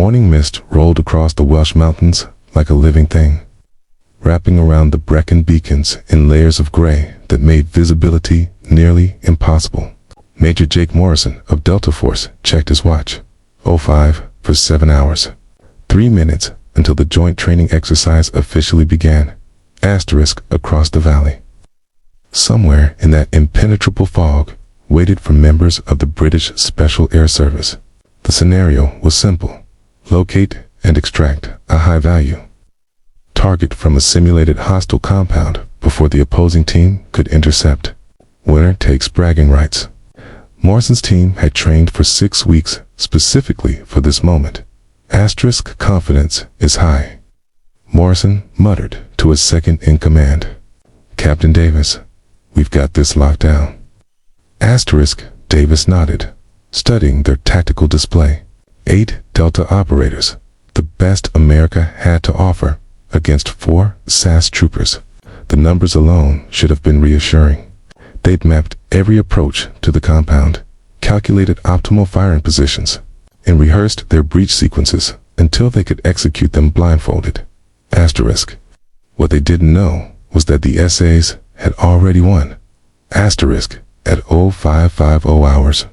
morning mist rolled across the Welsh mountains like a living thing, wrapping around the Brecon beacons in layers of gray that made visibility nearly impossible. Major Jake Morrison of Delta Force checked his watch. 05 for 7 hours. 3 minutes until the joint training exercise officially began. Asterisk across the valley. Somewhere in that impenetrable fog waited for members of the British Special Air Service. The scenario was simple. Locate and extract a high-value target from a simulated hostile compound before the opposing team could intercept. Winner takes bragging rights. Morrison's team had trained for 6 weeks specifically for this moment. Asterisk confidence is high. Morrison muttered to his second-in-command, "Captain Davis, we've got this locked down." Asterisk Davis nodded, studying their tactical display. 8 Delta operators, the best America had to offer, against 4 SAS troopers. The numbers alone should have been reassuring. They'd mapped every approach to the compound, calculated optimal firing positions, and rehearsed their breach sequences until they could execute them blindfolded. Asterisk. What they didn't know was that the SAs had already won. Asterisk. At 0550 hours,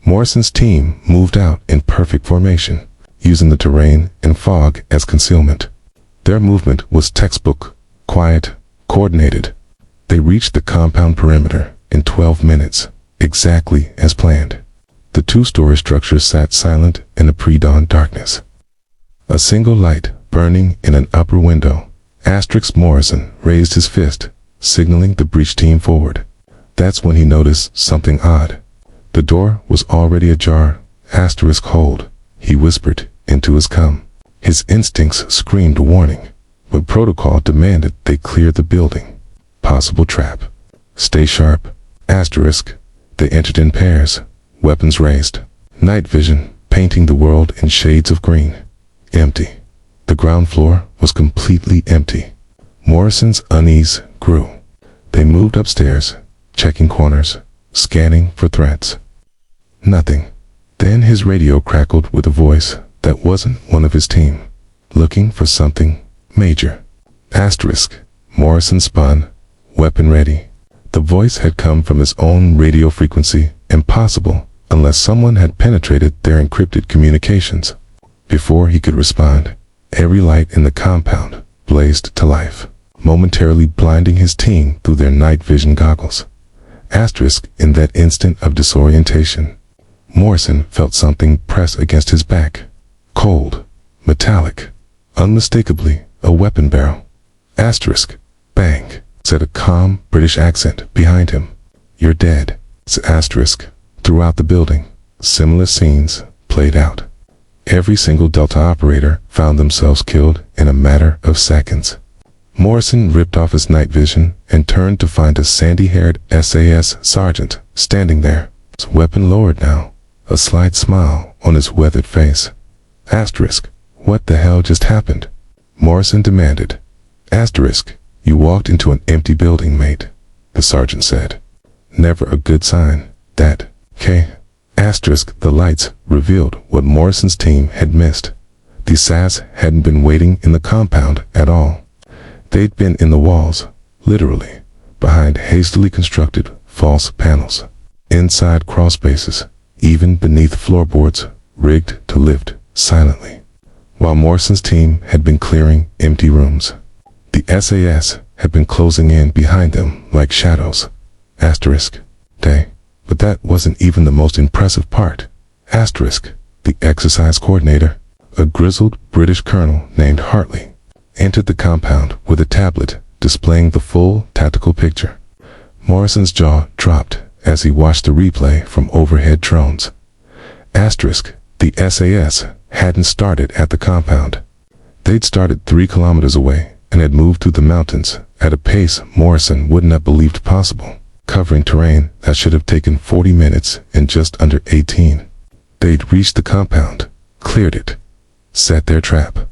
Morrison's team moved out in perfect formation, using the terrain and fog as concealment. Their movement was textbook, quiet, coordinated. They reached the compound perimeter in 12 minutes, exactly as planned. The 2-story structure sat silent in the pre-dawn darkness. A single light burning in an upper window. Asterisk Morrison raised his fist, signaling the breach team forward. That's when he noticed something odd. The door was already ajar. Asterisk hold, he whispered into his comm. His instincts screamed a warning, but protocol demanded they clear the building. Possible trap. Stay sharp. Asterisk. They entered in pairs, weapons raised. Night vision, painting the world in shades of green. Empty. The ground floor was completely empty. Morrison's unease grew. They moved upstairs, checking corners, scanning for threats. Nothing. Then his radio crackled with a voice that wasn't one of his team. Looking for something major. Asterisk. Morrison spun, weapon ready. The voice had come from his own radio frequency, impossible unless someone had penetrated their encrypted communications. Before he could respond, every light in the compound blazed to life, momentarily blinding his team through their night vision goggles. Asterisk. In that instant of disorientation, Morrison felt something press against his back. Cold, metallic, unmistakably a weapon barrel. Asterisk. Bang, said a calm British accent behind him. You're dead. Asterisk. Throughout the building, similar scenes played out. Every single Delta operator found themselves killed in a matter of seconds. Morrison ripped off his night vision and turned to find a sandy-haired SAS sergeant standing there, his weapon lowered now, a slight smile on his weathered face. Asterisk. What the hell just happened? Morrison demanded. Asterisk. You walked into an empty building, mate, the sergeant said. Never a good sign, that. K. Asterisk. The lights revealed what Morrison's team had missed. The SAS hadn't been waiting in the compound at all. They'd been in the walls, literally, behind hastily constructed false panels, inside crawl spaces, even beneath floorboards rigged to lift silently. While Morrison's team had been clearing empty rooms, the SAS had been closing in behind them like shadows. Asterisk. But that wasn't even the most impressive part. Asterisk. The exercise coordinator, a grizzled British colonel named Hartley, entered the compound with a tablet displaying the full tactical picture. Morrison's jaw dropped as he watched the replay from overhead drones. Asterisk. The SAS hadn't started at the compound. They'd started 3 kilometers away and had moved through the mountains at a pace Morrison wouldn't have believed possible, covering terrain that should have taken 40 minutes in just under 18. They'd reached the compound, cleared it, set their trap,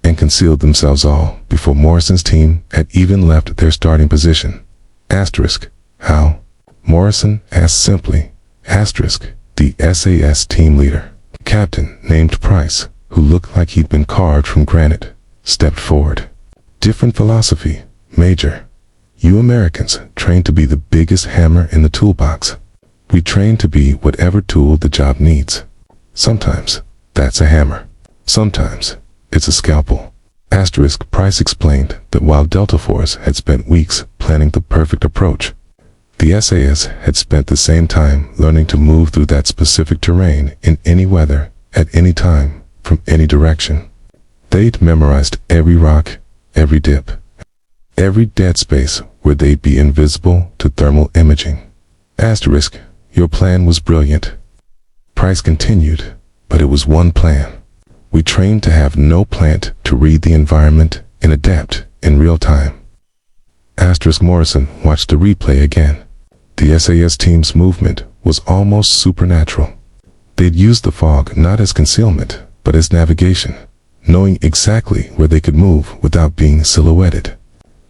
and concealed themselves all before Morrison's team had even left their starting position. Asterisk. How? Morrison asked simply. Asterisk. The SAS team leader, captain named Price, who looked like he'd been carved from granite, stepped forward. Different philosophy, Major. You Americans train to be the biggest hammer in the toolbox. We train to be whatever tool the job needs. Sometimes that's a hammer. Sometimes it's a scalpel. Asterisk Price explained that while Delta Force had spent weeks planning the perfect approach, the SAS had spent the same time learning to move through that specific terrain in any weather, at any time, from any direction. They'd memorized every rock, every dip, every dead space where they'd be invisible to thermal imaging. Asterisk, your plan was brilliant. Price continued, but it was one plan. We trained to have no plant to read the environment and adapt in real time. Asterisk Morrison watched the replay again. The SAS team's movement was almost supernatural. They'd used the fog not as concealment, but as navigation, knowing exactly where they could move without being silhouetted.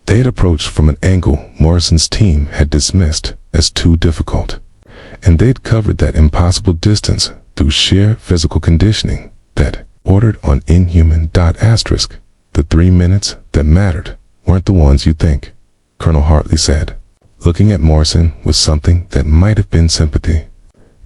They had approached from an angle Morrison's team had dismissed as too difficult, and they'd covered that impossible distance through sheer physical conditioning that ordered on inhuman. Asterisk, the 3 minutes that mattered weren't the ones you think, Colonel Hartley said, looking at Morrison with something that might have been sympathy.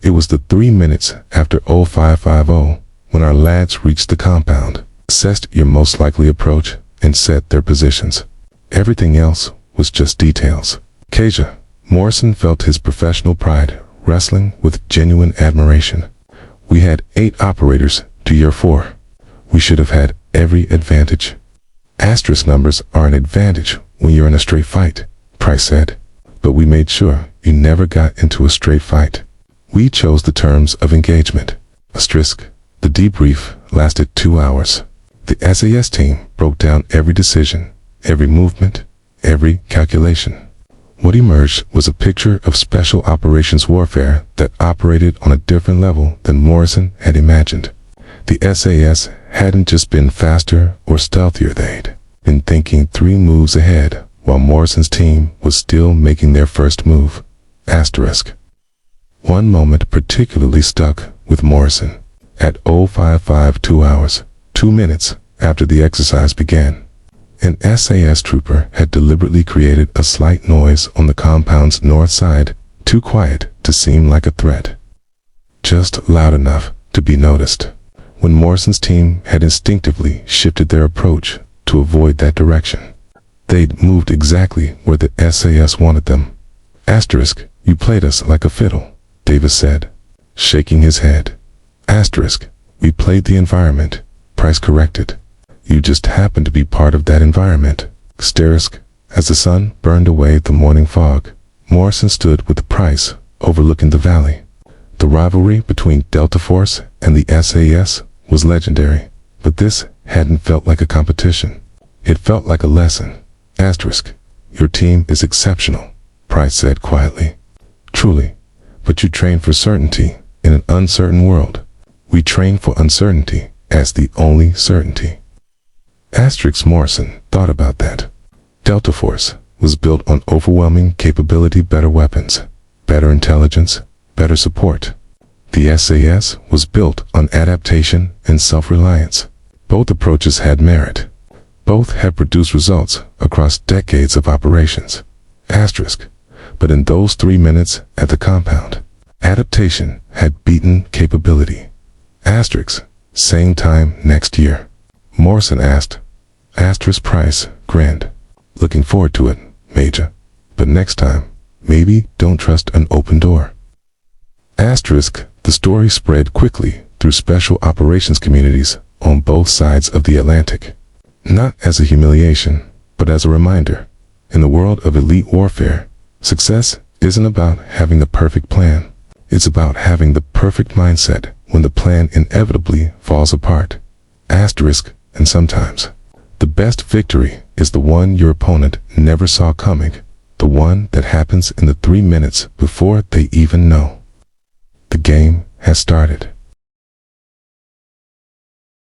It was the 3 minutes after 0550 when our lads reached the compound, assessed your most likely approach, and set their positions. Everything else was just details. Kasia, Morrison felt his professional pride wrestling with genuine admiration. We had 8 operators to your 4. We should have had every advantage. Asterisk numbers are an advantage when you're in a straight fight, Price said. But we made sure you never got into a straight fight. We chose the terms of engagement. Asterisk, the debrief lasted 2 hours. The SAS team broke down every decision, every movement, every calculation. What emerged was a picture of special operations warfare that operated on a different level than Morrison had imagined. The SAS hadn't just been faster or stealthier, they'd been thinking 3 moves ahead while Morrison's team was still making their first move. Asterisk. One moment particularly stuck with Morrison. At 0550 2 hours, 2 minutes after the exercise began, an SAS trooper had deliberately created a slight noise on the compound's north side, too quiet to seem like a threat, just loud enough to be noticed. When Morrison's team had instinctively shifted their approach to avoid that direction, they'd moved exactly where the SAS wanted them. Asterisk, you played us like a fiddle, Davis said, shaking his head. Asterisk, we played the environment, Price corrected. You just happened to be part of that environment. Asterisk, as the sun burned away the morning fog, Morrison stood with Price overlooking the valley. The rivalry between Delta Force and the SAS was legendary, but this hadn't felt like a competition. It felt like a lesson. Asterisk, your team is exceptional, Price said quietly. Truly, but you train for certainty in an uncertain world. We train for uncertainty as the only certainty. Asterisk Morrison thought about that. Delta Force was built on overwhelming capability, better weapons, better intelligence, better support. The SAS was built on adaptation and self-reliance. Both approaches had merit. Both had produced results across decades of operations. Asterisk, but in those 3 minutes at the compound, adaptation had beaten capability. Asterisk, same time next year. Morrison asked. Asterisk Price grinned. Looking forward to it, Major. But next time, maybe don't trust an open door. Asterisk, the story spread quickly through special operations communities on both sides of the Atlantic. Not as a humiliation, but as a reminder. In the world of elite warfare, success isn't about having the perfect plan. It's about having the perfect mindset when the plan inevitably falls apart. Asterisk, and sometimes, the best victory is the one your opponent never saw coming, the one that happens in the 3 minutes before they even know. The game has started.